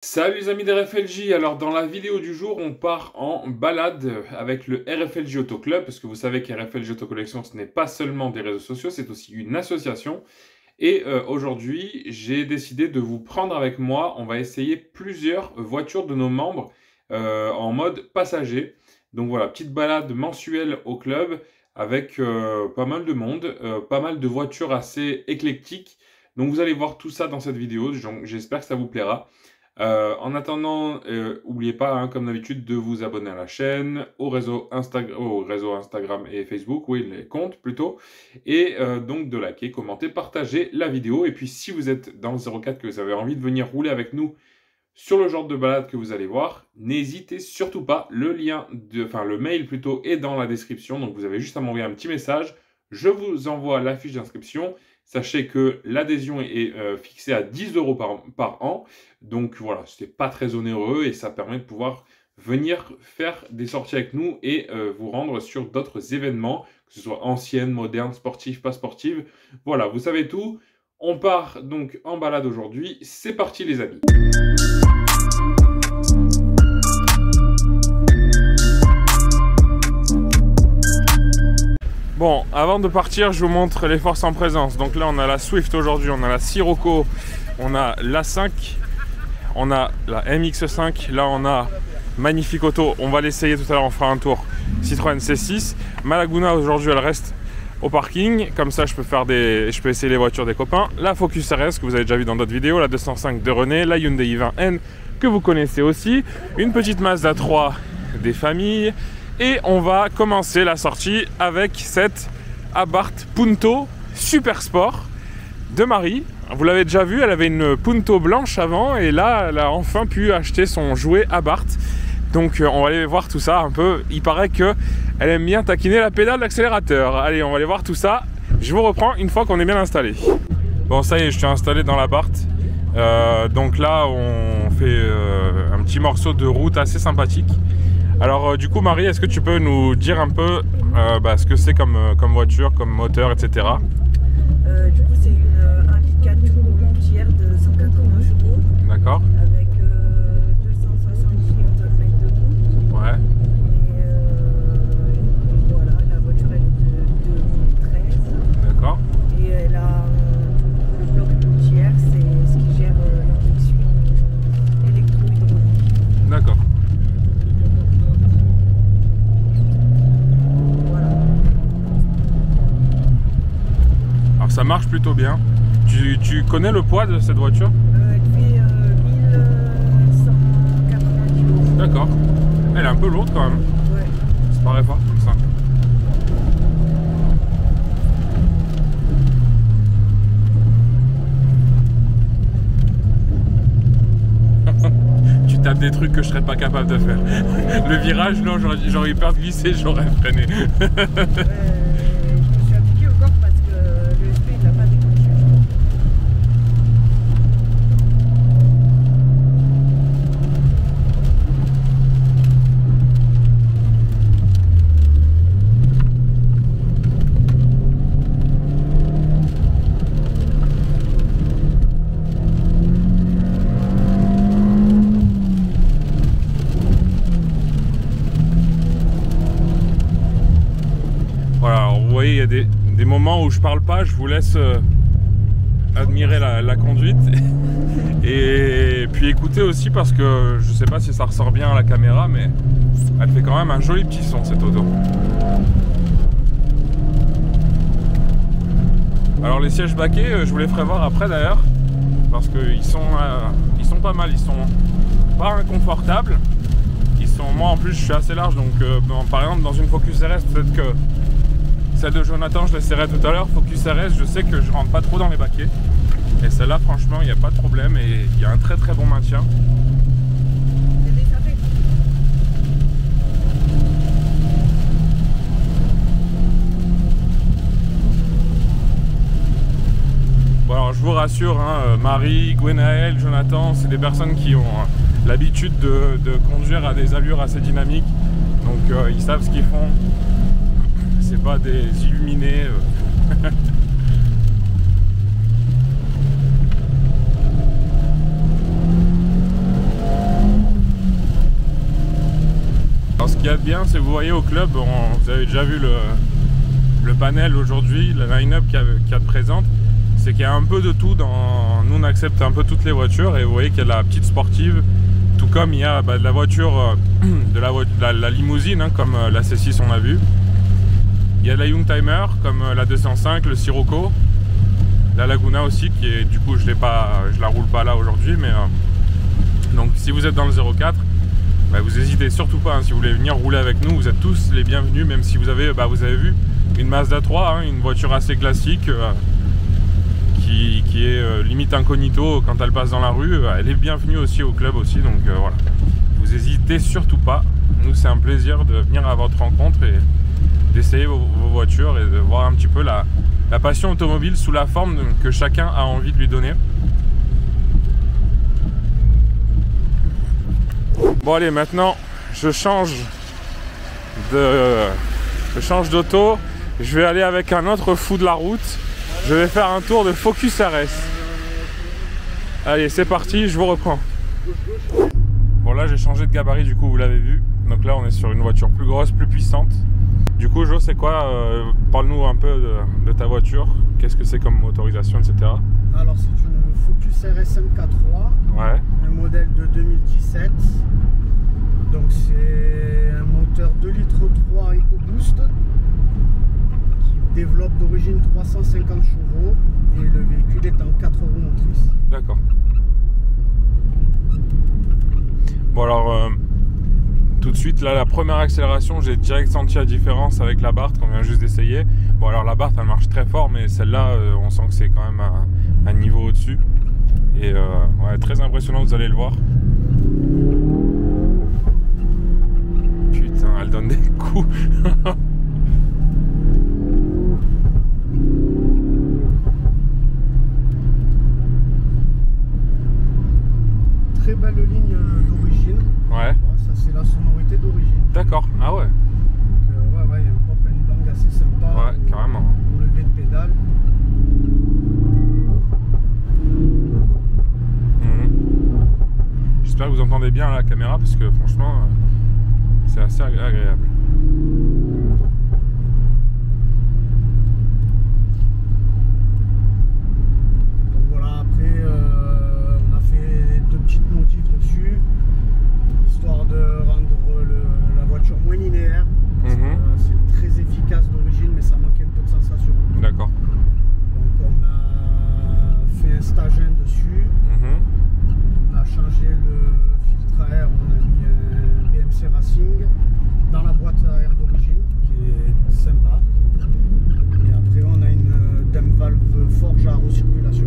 Salut les amis de RFLJ, alors dans la vidéo du jour on part en balade avec le RFLJ Auto Club parce que vous savez que RFLJ Auto Collection ce n'est pas seulement des réseaux sociaux, c'est aussi une association et aujourd'hui j'ai décidé de vous prendre avec moi, on va essayer plusieurs voitures de nos membres en mode passager. Donc voilà, petite balade mensuelle au club avec pas mal de monde, pas mal de voitures assez éclectiques. Donc vous allez voir tout ça dans cette vidéo, j'espère que ça vous plaira. En attendant, n'oubliez pas, hein, comme d'habitude, de vous abonner à la chaîne, au réseau Instagram et Facebook, oui, les comptes plutôt, et donc de liker, commenter, partager la vidéo. Et puis si vous êtes dans le 04 que vous avez envie de venir rouler avec nous sur le genre de balade que vous allez voir, n'hésitez surtout pas, le mail plutôt est dans la description, donc vous avez juste à m'envoyer un petit message, je vous envoie la fiche d'inscription. Sachez que l'adhésion est fixée à 10 € par an. Donc voilà, c'est pas très onéreux et ça permet de pouvoir venir faire des sorties avec nous et vous rendre sur d'autres événements, que ce soit anciennes, modernes, sportives, pas sportives. Voilà, vous savez tout. On part donc en balade aujourd'hui. C'est parti les amis. Bon, avant de partir, je vous montre les forces en présence. Donc là, on a la Swift aujourd'hui, on a la Sirocco, on a l'A5, on a la MX5. Là, on a magnifique auto. On va l'essayer tout à l'heure, on fera un tour. Citroën C6. Ma Laguna aujourd'hui, elle reste au parking. Comme ça, je peux essayer les voitures des copains. La Focus RS que vous avez déjà vu dans d'autres vidéos, la 205 de René, la Hyundai i20N que vous connaissez aussi, une petite Mazda 3 des familles. Et on va commencer la sortie avec cette Abarth Punto Super Sport de Marie. Vous l'avez déjà vu, elle avait une Punto blanche avant et là, elle a enfin pu acheter son jouet Abarth. Donc on va aller voir tout ça un peu. Il paraît qu'elle aime bien taquiner la pédale d'accélérateur. Allez, on va aller voir tout ça. Je vous reprends une fois qu'on est bien installé. Bon, ça y est, je suis installé dans l'Abarth. Donc là, on fait un petit morceau de route assez sympathique. Alors du coup Marie, est-ce que tu peux nous dire un peu ce que c'est comme voiture, comme moteur, etc. Du coup c'est une 1,4 litre turbo de 180 chevaux. D'accord. Avec 270 Nm de bout. Ouais. Et voilà, la voiture elle est de 2013. D'accord. Et elle a le bloc routière, c'est ce qui gère l'injection électro-hydraulique. D'accord. Ça marche plutôt bien. Tu connais le poids de cette voiture? Elle fait 1190 kg. D'accord. Elle est un peu lourde quand même. Ouais. Ça paraît pas comme ça. Tu tapes des trucs que je serais pas capable de faire. Le virage, non, j'aurais eu peur de glisser, j'aurais freiné. Vous voyez, il y a des moments où je parle pas, je vous laisse admirer la conduite et puis écouter aussi parce que je sais pas si ça ressort bien à la caméra, mais elle fait quand même un joli petit son cette auto. Alors les sièges baquets, je vous les ferai voir après d'ailleurs parce qu'ils sont pas mal, ils sont pas inconfortables. Moi en plus je suis assez large donc par exemple dans une Focus RS peut-être que celle de Jonathan, je l'essaierai tout à l'heure. Focus RS, je sais que je rentre pas trop dans les baquets. Et celle-là, franchement, il n'y a pas de problème et il y a un très très bon maintien. Bon, alors je vous rassure, hein, Marie, Gwenaël, Jonathan, c'est des personnes qui ont l'habitude de conduire à des allures assez dynamiques. Donc ils savent ce qu'ils font. C'est pas des illuminés. ce qu'il y a de bien, c'est vous voyez au club, vous avez déjà vu le panel aujourd'hui, la line-up qu'il y a de présente, c'est qu'il y a un peu de tout. Nous on accepte un peu toutes les voitures et vous voyez qu'il y a de la petite sportive, tout comme il y a de la voiture, de la limousine, hein, comme la C6 on a vu. Il y a de la Youngtimer comme la 205, le Sirocco, la Laguna aussi, qui est du coup je la roule pas là aujourd'hui, mais donc si vous êtes dans le 04, bah, vous n'hésitez surtout pas, hein, si vous voulez venir rouler avec nous, vous êtes tous les bienvenus, même si vous avez vu une Mazda 3, hein, une voiture assez classique qui est limite incognito quand elle passe dans la rue, elle est bienvenue aussi au club aussi, donc voilà, vous n'hésitez surtout pas. Nous c'est un plaisir de venir à votre rencontre et d'essayer vos voitures et de voir un petit peu la passion automobile sous la forme que chacun a envie de lui donner. Bon allez, maintenant je change d'auto, je vais aller avec un autre fou de la route, je vais faire un tour de Focus RS. Allez, c'est parti, je vous reprends. Bon là j'ai changé de gabarit, du coup vous l'avez vu, donc là on est sur une voiture plus grosse, plus puissante. Du coup Jo, c'est quoi, parle-nous un peu de ta voiture, qu'est-ce que c'est comme motorisation, etc. Alors c'est une Focus RS MK3, ouais. Un modèle de 2017. Donc c'est un moteur 2 litres 3 EcoBoost qui développe d'origine 350 chevaux et le véhicule est en 4 roues motrices. D'accord. Bon alors, tout de suite là, la première accélération, j'ai direct senti la différence avec la Bart qu'on vient juste d'essayer. Bon alors la Bart elle marche très fort, mais celle-là on sent que c'est quand même un niveau au-dessus. Et ouais, très impressionnant, vous allez le voir. Putain, elle donne des coups. Très belle ligne d'origine. Ouais. Ça c'est la sonorité d'origine. D'accord, ah ouais. Donc ouais, il y a un pop and bang assez sympa. Ouais, carrément. Au lever de pédale. J'espère que vous entendez bien la caméra parce que franchement c'est assez agréable. Donc voilà, après on a fait 2 petites motifs dessus, histoire de rendre la voiture moins linéaire. C'est très efficace d'origine mais ça manque un peu de sensation. D'accord. Donc on a fait un stagin dessus. On a changé le filtre à air, on a mis un BMC Racing dans la boîte à air d'origine qui est sympa. Et après on a une dame valve forge à recirculation.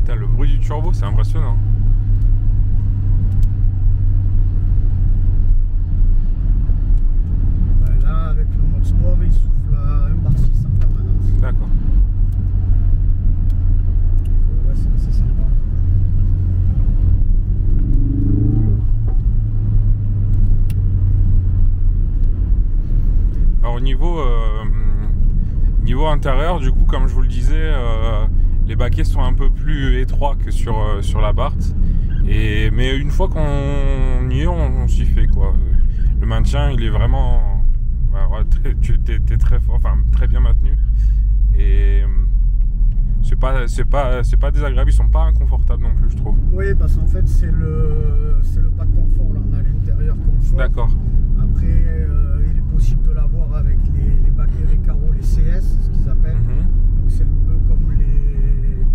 Putain, le bruit du turbo c'est impressionnant. Avec le mode sport, il souffle à 1 bar 6 en permanence. D'accord. Ouais, c'est assez sympa. Alors au niveau intérieur, du coup, comme je vous le disais, les baquets sont un peu plus étroits que sur la Bart. Mais une fois qu'on y est, on s'y fait quoi. Le maintien, il est vraiment... Ouais, tu es très fort, enfin très bien maintenu et c'est pas désagréable, ils sont pas inconfortables non plus, je trouve. Oui, parce qu'en fait c'est le pas de confort, là on a l'intérieur confort. D'accord. Après il est possible de l'avoir avec les baquets Recaro, les CS, ce qu'ils appellent. Donc c'est un peu comme les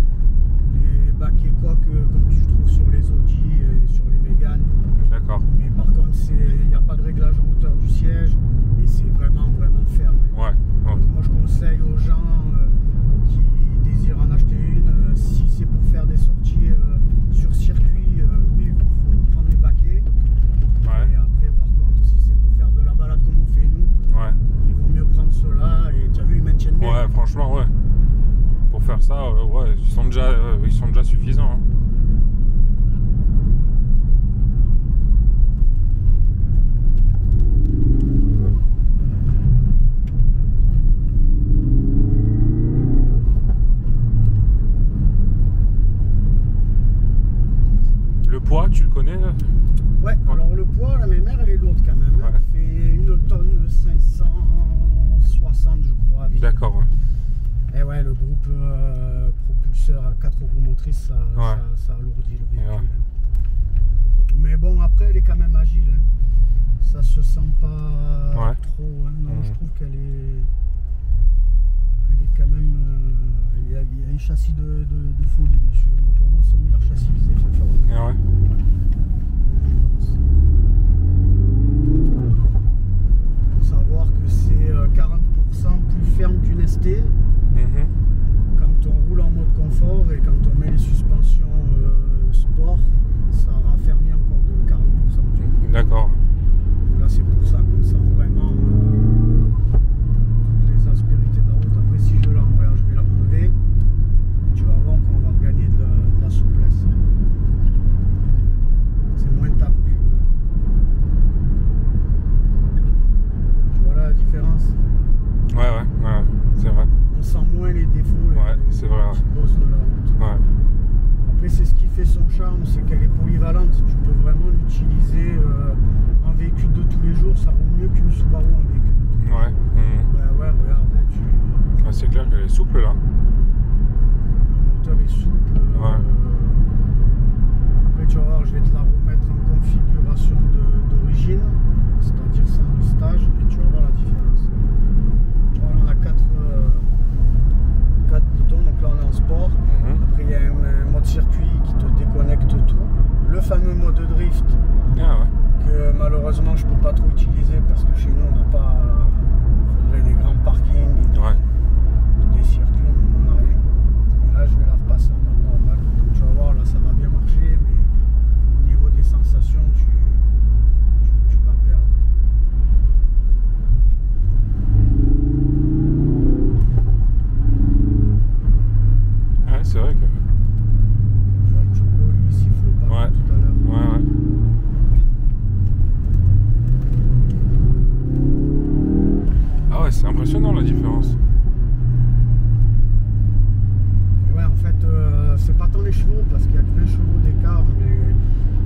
baquets comme tu trouves sur les Audi et sur les Mégane. D'accord. Mais par contre il n'y a pas de réglage en hauteur du siège. Et c'est vraiment ferme. Ouais. Donc, moi je conseille aux gens qui désirent en acheter une, si c'est pour faire des sorties sur circuit, oui, il faut prendre les baquets. Ouais. Et après par contre si c'est pour faire de la balade comme on fait nous, Ouais. il vaut mieux prendre ceux-là et tu as vu ils maintiennent bien. Ouais, franchement ouais. Pour faire ça, ouais, ils sont déjà suffisants. Hein. Ouais, le groupe propulseur à 4 roues motrices, ça alourdit le véhicule. Ouais. Mais bon, après, elle est quand même agile. Hein. Ça se sent pas trop. Hein. Non, je trouve qu'elle est quand même. Il y a un châssis de folie dessus. Pour moi, c'est le meilleur châssis qu'ils aient fait faire. Ouais. Faut savoir que c'est 40% plus ferme qu'une ST. Quand on roule en mode confort et quand on met les suspensions sport, ça raffermit encore de 40%. D'accord. Là, c'est pour ça qu'on sent vraiment toutes les aspérités de la route. Après, si je l'enlève, je vais l'enlever. Tu vas voir qu'on va regagner de la souplesse. C'est moins tape-cul. Tu vois la différence? Ouais, c'est vrai. On sent moins les défauts, c'est vrai, qui bossent de la route. Ouais. Après, c'est ce qui fait son charme, c'est qu'elle est polyvalente. Tu peux vraiment l'utiliser en véhicule de tous les jours. Ça roule mieux qu'une Subaru en véhicule de tous les jours. Ben ouais, regarde, c'est clair qu'elle est souple là. Le moteur est souple. Après, tu vas voir, je vais te la remettre en configuration d'origine, c'est-à-dire sans le stage, et tu vas voir la différence. Tu vois, là, on a 4 boutons, donc là on est en sport. Après il y a un mode circuit qui te déconnecte tout. Le fameux mode drift que malheureusement je peux pas trop utiliser parce que chez nous on n'a pas. Il faudrait des grands parkings et des circuits, mais on n'a rien. Et là je vais la repasser en mode normal. Donc tu vas voir, là ça va bien marcher, mais au niveau des sensations tu vas perdre. C'est vrai que. Tu vois, le turbo lui siffle pas tout à l'heure. Ah ouais, c'est impressionnant la différence. Ouais, en fait, c'est pas tant les chevaux parce qu'il y a que 20 chevaux d'écart, mais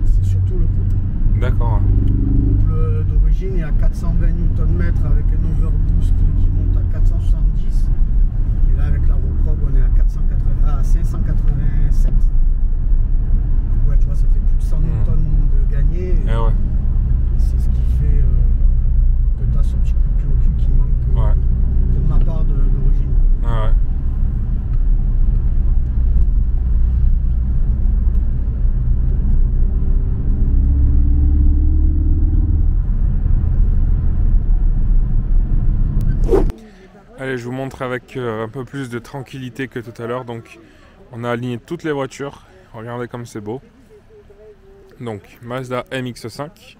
c'est surtout le couple. D'accord. Le couple d'origine est à 420 Nm avec un overboost qui monte à 470. Et là, avec la Roprog, on est à 587. Donc ouais, tu vois, ça fait plus de 100 Nm de gagné. C'est ce qui fait que tu as ce petit coup de pied au cul qui manque pour ma part d'origine. Allez, je vous montre avec un peu plus de tranquillité que tout à l'heure. Donc, on a aligné toutes les voitures. Regardez comme c'est beau. Donc, Mazda MX-5.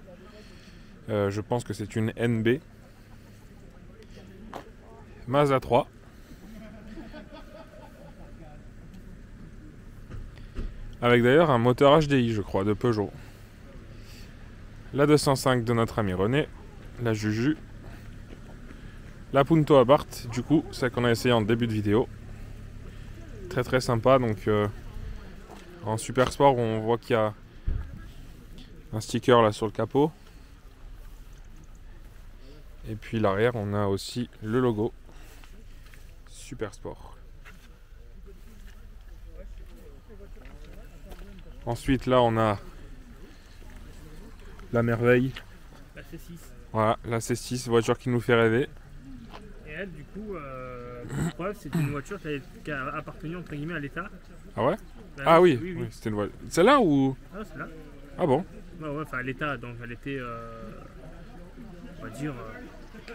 Je pense que c'est une NB. Mazda 3. Avec d'ailleurs un moteur HDI, je crois, de Peugeot. La 205 de notre ami René. La Juju. La Punto Abarth, du coup, celle qu'on a essayé en début de vidéo. Très très sympa. Donc en super sport, on voit qu'il y a un sticker là sur le capot. Et puis l'arrière, on a aussi le logo Super Sport. Ensuite là, on a la merveille. La C6. Voilà, la C6, voiture qui nous fait rêver. Et elle, du coup, pour preuve, c'est une voiture qui a appartenu entre guillemets à l'État. Ah ouais? Ah oui, c'était une voiture. Celle-là ou? Ah, celle-là. Ah bon? Ouais, enfin l'État, donc elle était, on va dire,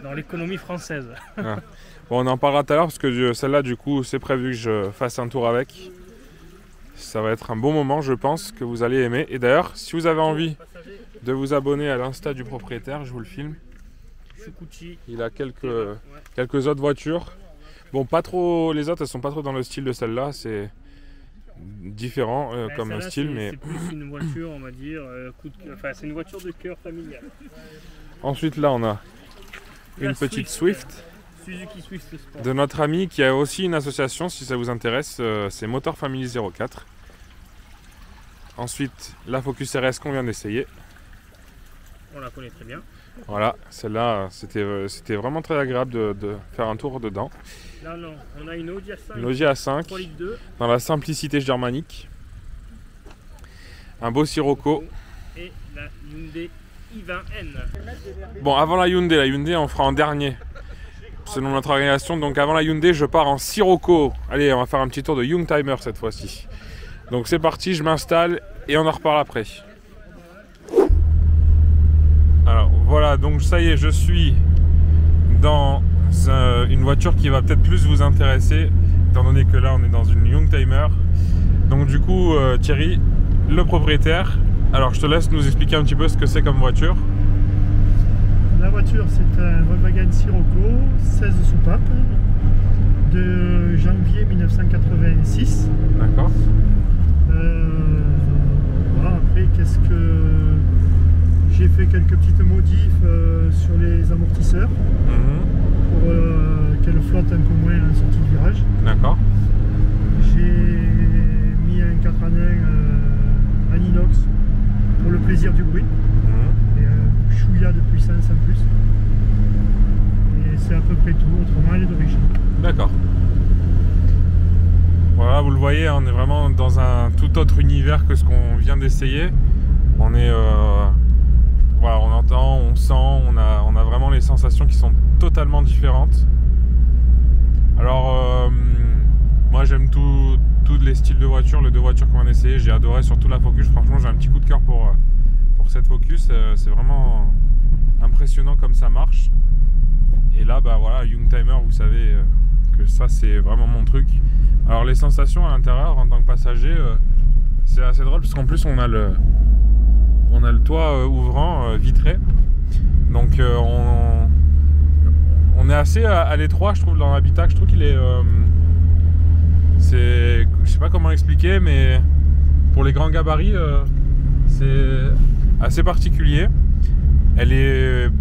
dans l'économie française. Bon, on en parlera tout à l'heure parce que celle-là, du coup, c'est prévu que je fasse un tour avec. Ça va être un bon moment, je pense, que vous allez aimer. Et d'ailleurs, si vous avez envie de vous abonner à l'Insta du propriétaire, je vous le filme. Il a quelques autres voitures. Bon, pas trop. Les autres, elles sont pas trop dans le style de celle-là. C'est différent comme style, mais c'est plus une voiture, on va dire. Enfin, c'est une voiture de cœur familiale. Ensuite, là, on a une petite Swift. Suzuki Swift Sport. De notre ami qui a aussi une association, si ça vous intéresse, c'est Motor Family 04. Ensuite, la Focus RS qu'on vient d'essayer. on la connaît très bien. Voilà, celle-là, c'était vraiment très agréable de faire un tour dedans. Là, non, on a une Audi A5. Une Audi A5, 3 litres 2. dans la simplicité germanique. Un beau Sirocco. Et la Hyundai i20N. Bon, avant la Hyundai on fera en dernier. Selon notre organisation, donc avant la Hyundai, je pars en Sirocco. Allez, on va faire un petit tour de Youngtimer cette fois-ci. Donc c'est parti, je m'installe et on en reparle après. Alors voilà, donc ça y est, je suis dans une voiture qui va peut-être plus vous intéresser, étant donné que là on est dans une Youngtimer. Donc du coup, Thierry, le propriétaire, alors je te laisse nous expliquer un petit peu ce que c'est comme voiture. La voiture, c'est un Volkswagen Sirocco 16 soupapes de janvier 1986. D'accord. Voilà, après, qu'est-ce que j'ai fait quelques petites modifs sur les amortisseurs pour qu'elle flotte un peu moins en sortie de virage. D'accord. J'ai mis un 4 en 1 en inox pour le plaisir du bruit. Et un chouïa de puissance en plus. Et c'est à peu près tout, autrement elle est d'origine. D'accord. Voilà, vous le voyez, on est vraiment dans un tout autre univers que ce qu'on vient d'essayer. On est... voilà, on entend, on sent, on a vraiment les sensations qui sont totalement différentes. Alors, moi j'aime tous les styles de voitures, les deux voitures qu'on vient d'essayer. J'ai adoré surtout la Focus, franchement j'ai un petit coup de cœur pour cette Focus. C'est vraiment impressionnant comme ça marche. Et là, bah voilà, Youngtimer, vous savez que ça c'est vraiment mon truc. Alors les sensations à l'intérieur en tant que passager, c'est assez drôle parce qu'en plus on a le toit ouvrant vitré, donc on est assez à l'étroit, je trouve, dans l'habitacle. Je trouve qu'il est je sais pas comment l'expliquer, mais pour les grands gabarits c'est assez particulier. Elle est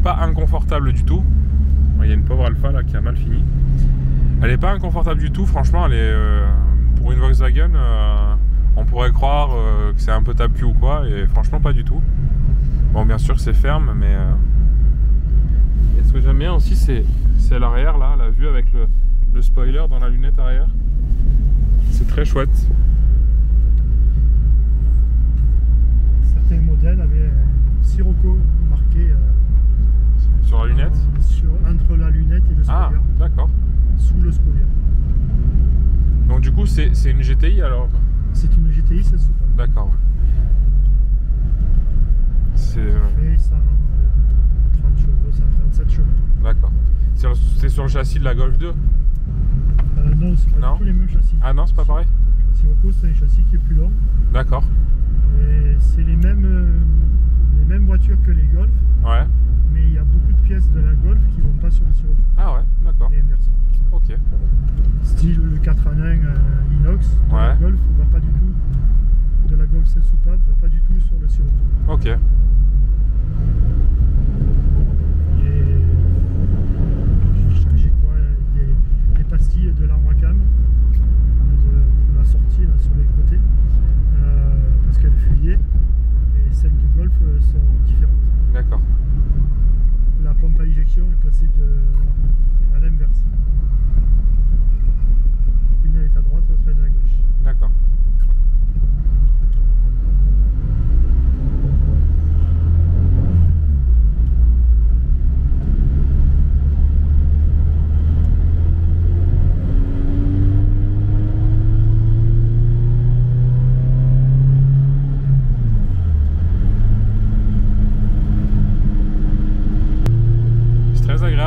pas inconfortable du tout. Il y a une pauvre Alpha là qui a mal fini. Elle est pas inconfortable du tout, franchement. Elle est pour une Volkswagen, on pourrait croire que c'est un peu tape-cul ou quoi, et franchement pas du tout. Bon, bien sûr c'est ferme, mais et ce que j'aime bien aussi, c'est l'arrière là, la vue avec le spoiler dans la lunette arrière. C'est très chouette. Certains modèles avaient un Sirocco marqué sur la lunette, entre la lunette et le spoiler. Ah, d'accord. Sous le spoiler. Donc du coup c'est une GTI alors? C'est une GTI 16 soupapes. D'accord. C'est... fait 130 chevaux, 137 chevaux. D'accord. C'est sur le châssis de la Golf 2? Non, c'est pas du tout les mêmes châssis. Ah non, c'est pas pareil? Le Sirocco, c'est un châssis qui est plus long. D'accord. Et c'est les mêmes voitures que les Golf. Ouais. Mais il y a beaucoup de pièces de la Golf qui vont pas sur le Sirocco. Ah ouais, d'accord. Et inversement. Ok. Style le 4 en 1 inox de Ouais. la Golf va pas du tout. De la Golf 16 soupapes va pas du tout sur le Sirocco. Ok. Et j'ai changé quoi, des pastilles de l'arbre à cam, de la sortie là, sur les côtés, parce qu'elles fuyaient, et celles du Golf sont différentes. D'accord. La pompe à injection est placée à l'inverse. Une elle est à droite, l'autre elle est à gauche. D'accord.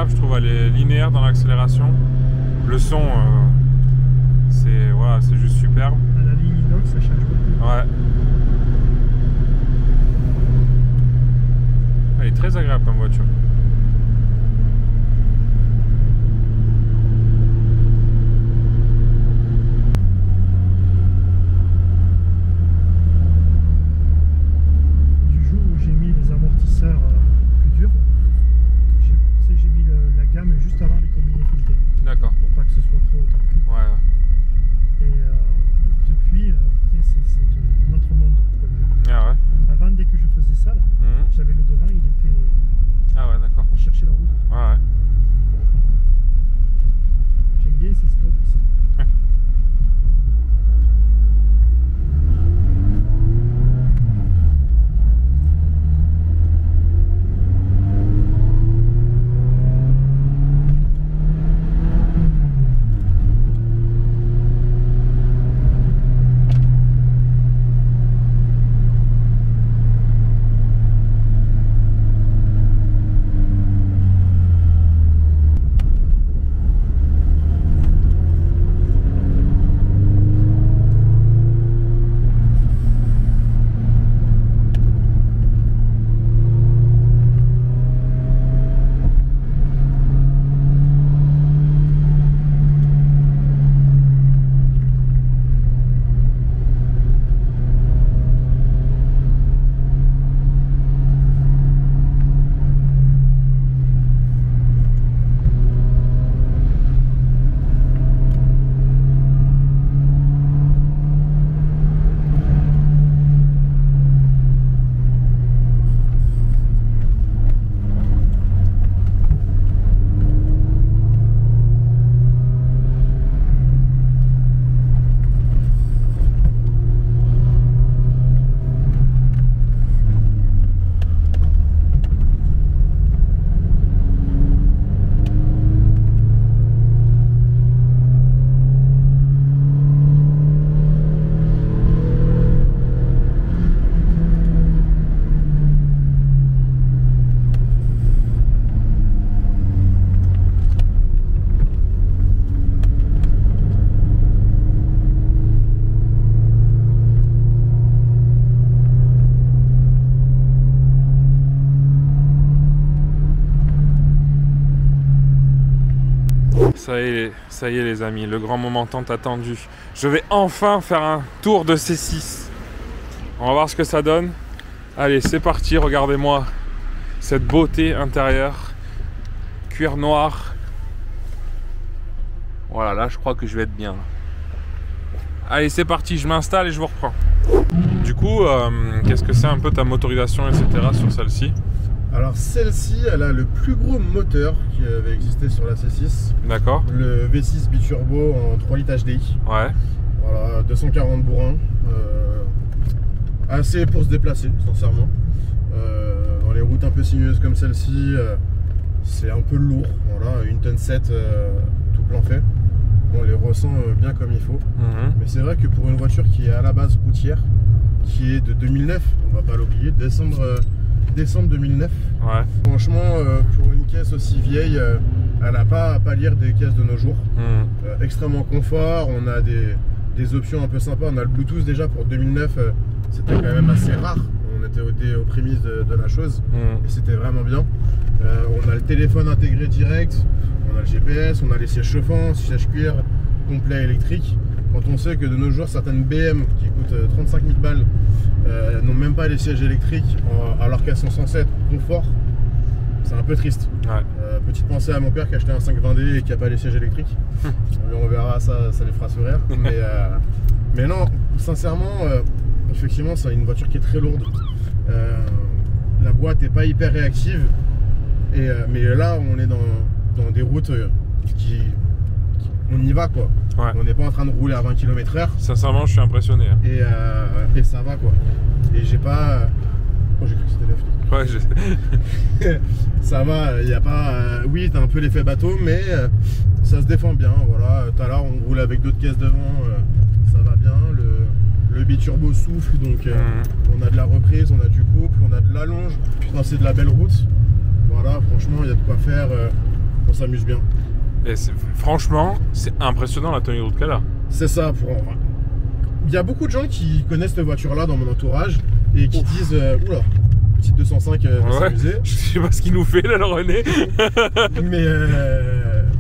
Je trouve, elle est linéaire dans l'accélération. Le son, c'est juste superbe. À la ligne inox, ça change beaucoup. Ouais. Elle est très agréable comme voiture. Du jour où j'ai mis les amortisseurs plus durs, j'ai mis la gamme juste avant les combinés filetés. D'accord. Pour pas que ce soit trop tape-cul. Ouais. Et depuis, c'est un autre monde pour conduire. Ah ouais. Avant, dès que je faisais ça, là, J'avais le devant, il était. Ah ouais, d'accord. On cherchait la route. Ouais. J'aime bien ces stops ici. Ça y est les amis, le grand moment tant attendu. Je vais enfin faire un tour de C6. On va voir ce que ça donne. Allez, c'est parti, regardez-moi cette beauté intérieure. Cuir noir. Voilà, là je crois que je vais être bien. Allez, c'est parti, je m'installe et je vous reprends. Du coup, qu'est-ce que c'est un peu ta motorisation, etc. sur celle-ci? Alors celle-ci, elle a le plus gros moteur qui avait existé sur la C6. D'accord. Le V6 biturbo en 3 litres HDI. Ouais. Voilà, 240 bourrins. Assez pour se déplacer, sincèrement. Dans les routes un peu sinueuses comme celle-ci, c'est un peu lourd. Voilà, une tonne 7 tout plein fait. On les ressent bien comme il faut. Mais c'est vrai que pour une voiture qui est à la base routière, qui est de 2009, on va pas l'oublier, décembre 2009. Ouais. Franchement, pour une caisse aussi vieille, elle n'a pas à pâlir des caisses de nos jours. Extrêmement confort, on a des options un peu sympas. On a le Bluetooth déjà pour 2009, c'était quand même assez rare. On était aux prémices de la chose et c'était vraiment bien. On a le téléphone intégré direct, on a le GPS, on a les sièges chauffants, sièges cuir, complet électrique. Quand on sait que de nos jours, certaines BM qui coûtent 35 000 balles n'ont même pas les sièges électriques alors qu'elles sont censées être confort, c'est un peu triste. Ouais. Petite pensée à mon père qui a acheté un 520D et qui n'a pas les sièges électriques. On verra, ça les fera sourire. Mais non, sincèrement, effectivement, c'est une voiture qui est très lourde. La boîte n'est pas hyper réactive. Mais là, on est dans des routes on y va quoi. Ouais. On n'est pas en train de rouler à 20 km/h. Sincèrement, je suis impressionné. Et ça va quoi. Et j'ai pas. Oh, j'ai cru que c'était la flic. Ouais, ça va, il n'y a pas. Oui, t'as un peu l'effet bateau, mais ça se défend bien. Voilà. Tout à l'heure, on roule avec d'autres caisses devant, ça va bien. Le biturbo souffle, donc on a de la reprise, on a du couple, on a de l'allonge. C'est de la belle route. Voilà, franchement, il y a de quoi faire. On s'amuse bien. Et franchement, c'est impressionnant la tenue de route qu'elle a. C'est ça. Il y a beaucoup de gens qui connaissent cette voiture-là dans mon entourage et qui disent oula, petite 205, s'amuser. Je sais pas ce qu'il nous fait là, le René. Mais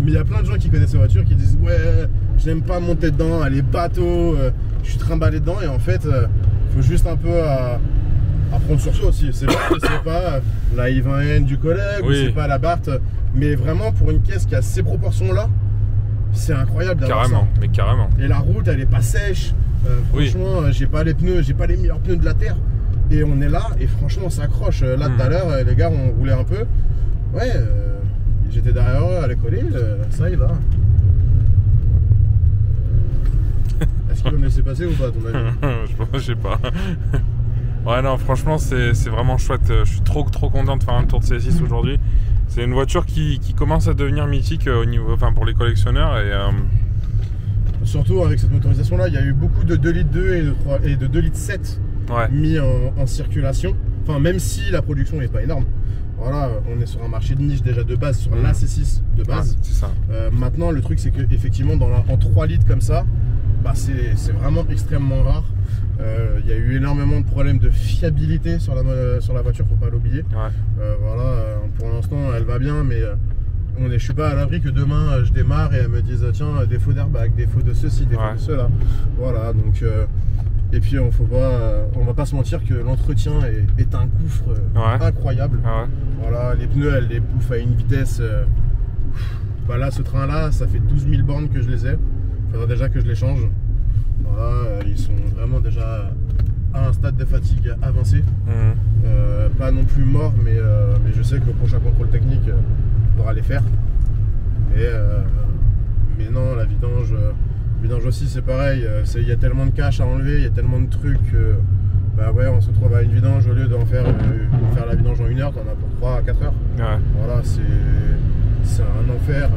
il y a plein de gens qui connaissent cette voiture qui disent ouais, j'aime pas monter dedans, elle est bateau, je suis trimballé dedans. Et en fait, faut juste un peu à prendre sur soi aussi. C'est pas la i20N du collègue, ou c'est pas la Bart, mais vraiment pour une caisse qui a ces proportions-là, c'est incroyable d'avoir ça. Mais carrément. Et la route, elle est pas sèche. Franchement, j'ai pas les meilleurs pneus de la terre. Et on est là, et franchement, on s'accroche. Là, tout à l'heure, les gars, on roulait un peu. Ouais, j'étais derrière eux à les coller, ça y va. Est-ce qu'ils vont me laisser passer ou pas, à ton avis? Je sais pas. Ouais, non, franchement, c'est vraiment chouette. Je suis trop content de faire un tour de C6 aujourd'hui. C'est une voiture qui commence à devenir mythique au niveau, enfin, pour les collectionneurs. Et, surtout avec cette motorisation-là, il y a eu beaucoup de 2 litres 2 et de 2 litres 7 mis en circulation. Enfin, même si la production n'est pas énorme. Voilà, on est sur un marché de niche déjà de base, sur la C6 de base. C'est ça. Maintenant, le truc, c'est qu'effectivement, en 3 litres comme ça, bah, c'est vraiment extrêmement rare. Il y a eu énormément de problèmes de fiabilité sur la voiture, faut pas l'oublier. Voilà, pour l'instant, elle va bien, mais je suis pas à l'abri que demain je démarre et elle me dise tiens, défaut d'airbag, défaut de ceci, défaut de cela. Voilà, donc et puis on va pas se mentir que l'entretien est un gouffre incroyable. Voilà, les pneus elles les bouffent à une vitesse. Bah là, ce train là, ça fait 12 000 bornes que je les ai. Il faudra déjà que je les change. Voilà, ils sont vraiment déjà à un stade de fatigue avancé. Pas non plus morts, mais je sais que le prochain contrôle technique, il faudra les faire. Mais non, la vidange aussi c'est pareil. Il y a tellement de cash à enlever, il y a tellement de trucs. Bah ouais, on se retrouve à une vidange au lieu d'en faire la vidange en 1 heure, t'en as pour 3 à 4 heures. Voilà, c'est un enfer.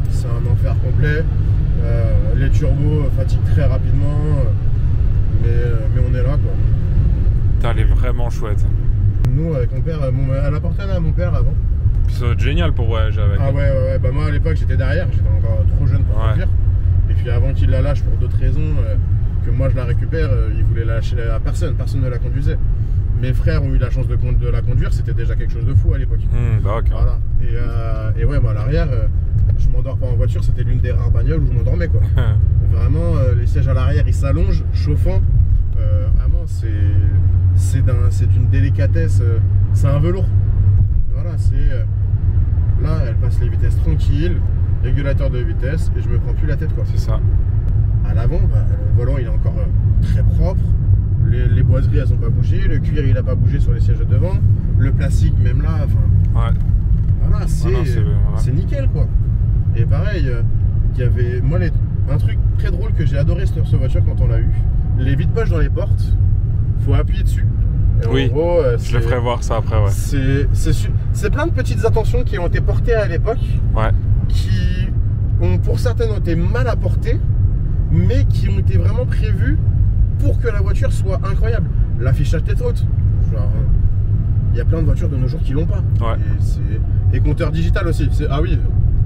C'est un enfer complet. Les turbos fatiguent très rapidement, mais on est là quoi. Putain, elle est vraiment chouette. Nous avec mon père, elle appartenait à mon père avant. Ça doit être génial pour voyager avec. Ah ouais, bah moi à l'époque j'étais derrière, j'étais encore trop jeune pour conduire. Et puis avant qu'il la lâche pour d'autres raisons, que moi je la récupère, il voulait la lâcher à personne ne la conduisait. Mes frères ont eu la chance de la conduire, c'était déjà quelque chose de fou à l'époque. Voilà. Et ouais, moi à l'arrière, je m'endors pas en voiture, c'était l'une des rares bagnoles où je m'endormais quoi. Vraiment, les sièges à l'arrière ils s'allongent, chauffant. Vraiment, c'est d'une délicatesse, c'est un velours. Voilà, là, elle passe les vitesses tranquilles, régulateur de vitesse, et je me prends plus la tête quoi. C'est ça. À l'avant, bah, le volant il est encore très propre. Les boiseries elles ont pas bougé, le cuir il a pas bougé sur les sièges de devant, le plastique même là, enfin. Voilà, c'est nickel quoi. Et pareil, il y avait un truc très drôle que j'ai adoré sur cette voiture quand on l'a eu. Les vides-poches dans les portes, faut appuyer dessus. Et oui, en gros, je le ferai voir ça après. C'est plein de petites attentions qui ont été portées à l'époque, qui ont pour certaines ont été mal apportées, mais qui ont été vraiment prévues pour que la voiture soit incroyable. L'affichage tête haute, genre, il y a plein de voitures de nos jours qui l'ont pas. Et compteur digital aussi. Ah oui,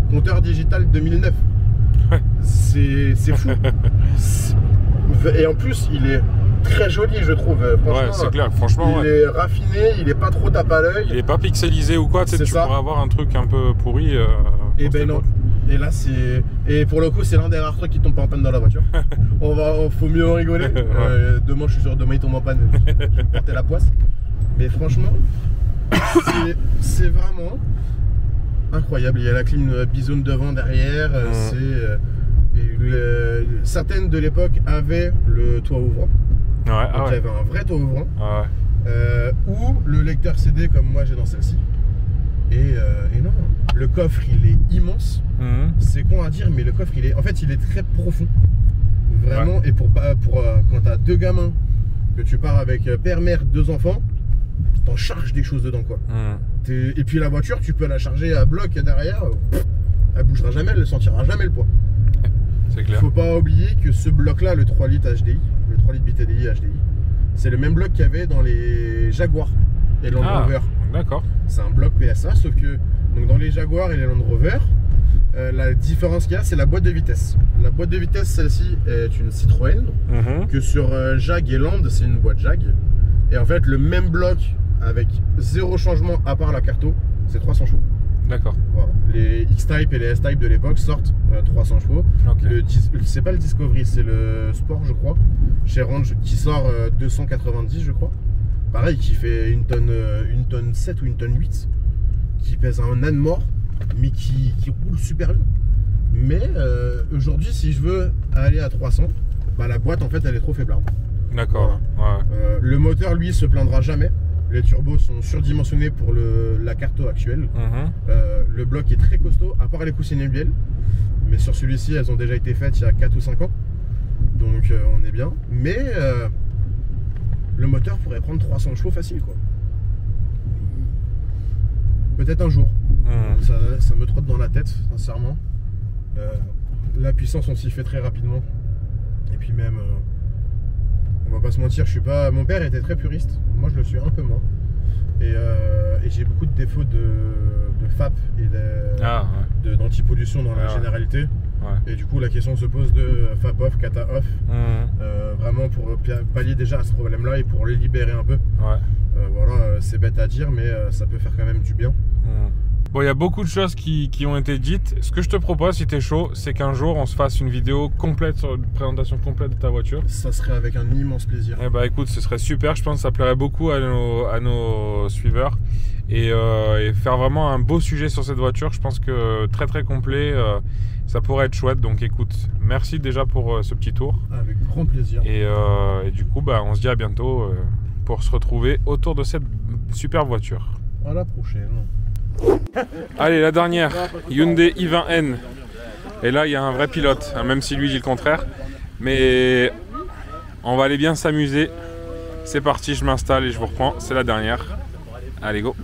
compteur digital 2009. C'est fou. Et en plus, il est très joli, je trouve. Franchement, c'est clair. Franchement, il est raffiné, il est pas trop tape à l'œil. Il est pas pixelisé ou quoi. Tu pourrais avoir un truc un peu pourri. Et ben non. Et là, et pour le coup, c'est l'un des rares trucs qui tombe pas en panne dans la voiture. Faut mieux en rigoler. Demain, je suis sûr, demain il tombe en panne. Je vais porter la poisse. Mais franchement, c'est vraiment incroyable. Il y a la clim bisone devant, derrière. Certaines de l'époque avaient le toit ouvrant. Donc il y avait un vrai toit ouvrant. Ou le lecteur CD comme moi j'ai dans celle-ci. Et non, le coffre il est immense. C'est con à dire, mais le coffre il est très profond. Vraiment. Et pour quand t'as 2 gamins, que tu pars avec père, mère, 2 enfants, t'en charges des choses dedans quoi. Et puis la voiture, tu peux la charger à bloc derrière, elle bougera jamais, elle ne sentira jamais le poids. C'est clair. Faut pas oublier que ce bloc là, le 3 litres HDI, le 3 litres BTDI HDI, c'est le même bloc qu'il y avait dans les Jaguar et Land Rover. D'accord. C'est un bloc PSA, sauf que donc dans les Jaguar et les Land Rover, la différence qu'il y a, c'est la boîte de vitesse. La boîte de vitesse, celle-ci est une Citroën, que sur Jag et Land, c'est une boîte Jag. Et en fait, le même bloc avec 0 changement à part la carto, c'est 300 chevaux. D'accord. Voilà. Les X-Type et les S-Type de l'époque sortent 300 chevaux. C'est pas le Discovery, c'est le Sport, je crois, chez Range, qui sort 290, je crois. Pareil, qui fait une tonne 7 ou une tonne 8, qui pèse un âne mort, mais qui roule super bien. Mais aujourd'hui, si je veux aller à 300, bah la boîte en fait elle est trop faiblarde. D'accord. Voilà. Ouais. Le moteur, lui, se plaindra jamais. Les turbos sont surdimensionnés pour la carto actuelle. Le bloc est très costaud, à part les coussines bielles. Mais sur celui-ci, elles ont déjà été faites il y a 4 ou 5 ans. Donc on est bien. Mais le moteur pourrait prendre 300 chevaux facile, quoi. Peut-être un jour. Ça me trotte dans la tête, sincèrement. La puissance, on s'y fait très rapidement. Et puis même, on va pas se mentir, je suis pas. Mon père était très puriste. Moi, je le suis un peu moins. Et j'ai beaucoup de défauts de FAP et d'antipollution dans la généralité. Ouais. Et du coup, la question se pose de FAP off, kata off. Vraiment pour pallier déjà à ce problème-là et pour le libérer un peu. Ouais. Voilà, c'est bête à dire, mais ça peut faire quand même du bien. Bon, il y a beaucoup de choses qui ont été dites. Ce que je te propose, si t'es chaud, c'est qu'un jour on se fasse une vidéo complète sur une présentation complète de ta voiture. Ça serait avec un immense plaisir. Eh bah écoute, ce serait super. Je pense que ça plairait beaucoup à nos suiveurs. Et faire vraiment un beau sujet sur cette voiture, je pense que très très complet, ça pourrait être chouette. Donc écoute, merci déjà pour ce petit tour. Avec grand plaisir. Et du coup, bah, on se dit à bientôt pour se retrouver autour de cette super voiture. À la prochaine. Allez, la dernière, Hyundai i20N. Et là, il y a un vrai pilote, hein, même si lui dit le contraire. Mais on va aller bien s'amuser. C'est parti, je m'installe et je vous reprends. C'est la dernière. Allez, go.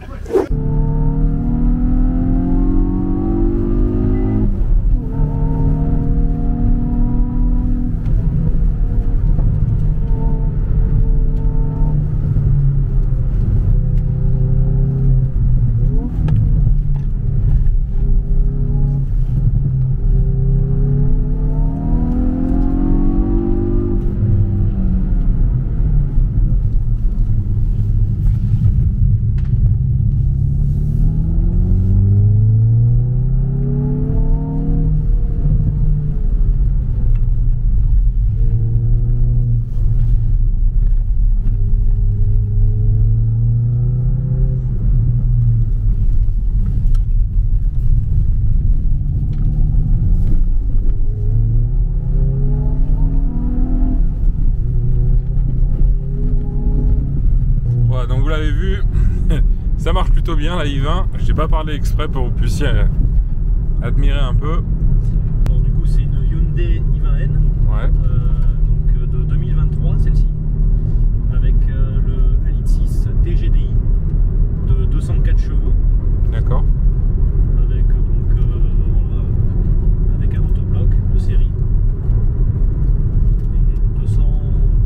Vous l'avez vu, ça marche plutôt bien la i20. Je n'ai pas parlé exprès pour que vous puissiez admirer un peu. Alors, du coup, c'est une Hyundai i20N, ouais. Donc de 2023, celle-ci, avec le 1.6 TGDI de 204 chevaux. D'accord. Avec donc avec un autobloc de série. Et 200,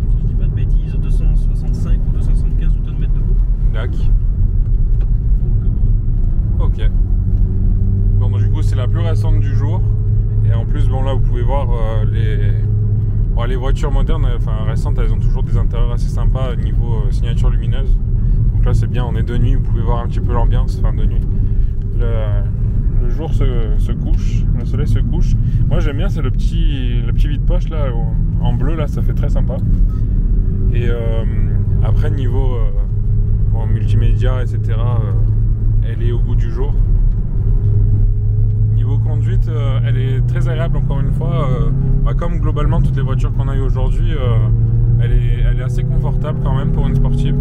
si je dis pas de bêtises, 265 ou 275 Nm de bout. D'accord. Ok. Bon, donc, du coup, c'est la plus récente du jour. Et en plus, bon, là, vous pouvez voir les voitures modernes, enfin récentes, elles ont toujours des intérieurs assez sympas au niveau signature lumineuse. Donc là, c'est bien, on est de nuit, vous pouvez voir un petit peu l'ambiance, enfin de nuit. Le jour se couche, le soleil se couche. Moi, j'aime bien, c'est le petit vide-poche là, en bleu, là, ça fait très sympa. Et après, niveau multimédia, etc., elle est au goût du jour. Niveau conduite, elle est très agréable, encore une fois. Comme globalement toutes les voitures qu'on a eues aujourd'hui, elle est assez confortable quand même pour une sportive.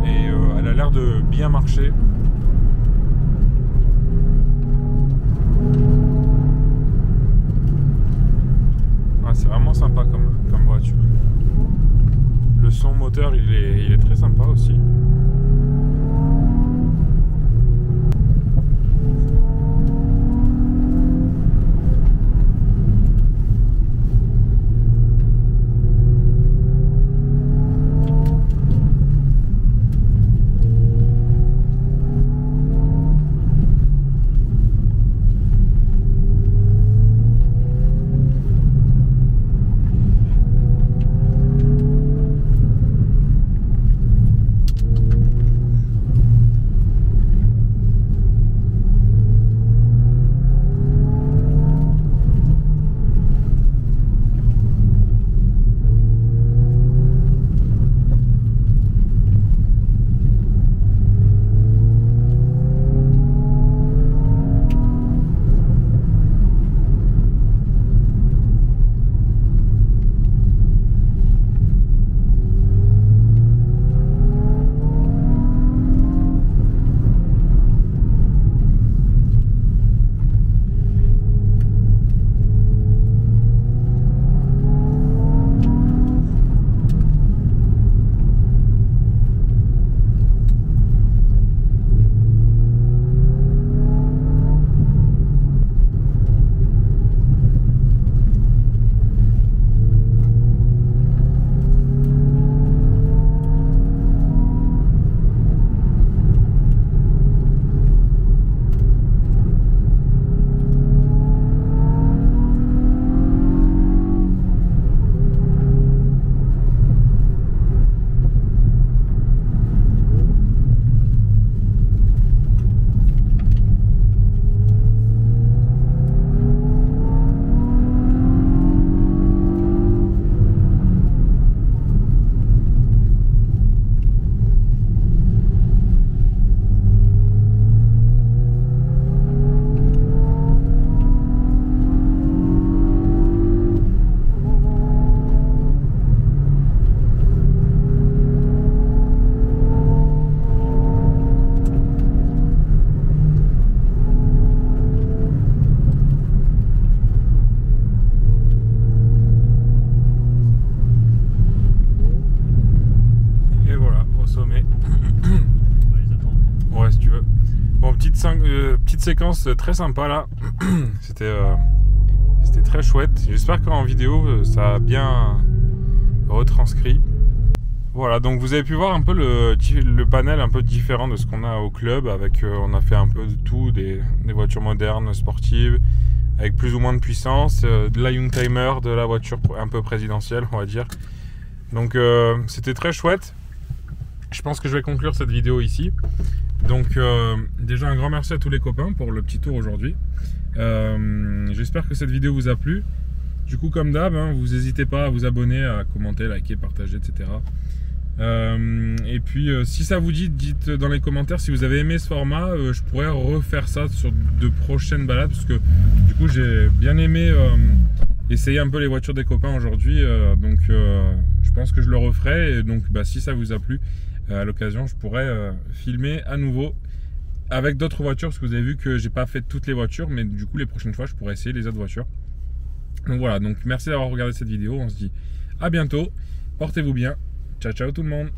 Et elle a l'air de bien marcher. C'est vraiment sympa comme voiture. Le son moteur, il est très sympa aussi. petite séquence très sympa là. C'était très chouette. J'espère qu'en vidéo ça a bien retranscrit. Voilà, donc vous avez pu voir un peu le panel un peu différent de ce qu'on a au club. Avec, on a fait un peu de tout, des voitures modernes, sportives, avec plus ou moins de puissance, de la Youngtimer, de la voiture un peu présidentielle, on va dire. Donc c'était très chouette. Je pense que je vais conclure cette vidéo ici. Donc déjà un grand merci à tous les copains pour le petit tour aujourd'hui. J'espère que cette vidéo vous a plu. Du coup, comme d'hab, hein, vous n'hésitez pas à vous abonner, à commenter, liker, partager, etc. Et puis si ça vous dit, dites dans les commentaires si vous avez aimé ce format. Je pourrais refaire ça sur de prochaines balades, parce que du coup j'ai bien aimé essayer un peu les voitures des copains aujourd'hui, donc je pense que je le referai. Et donc si ça vous a plu, à l'occasion je pourrais filmer à nouveau avec d'autres voitures, parce que vous avez vu que j'ai pas fait toutes les voitures, mais du coup les prochaines fois je pourrais essayer les autres voitures. Donc voilà, donc merci d'avoir regardé cette vidéo, on se dit à bientôt, portez-vous bien. Ciao ciao tout le monde.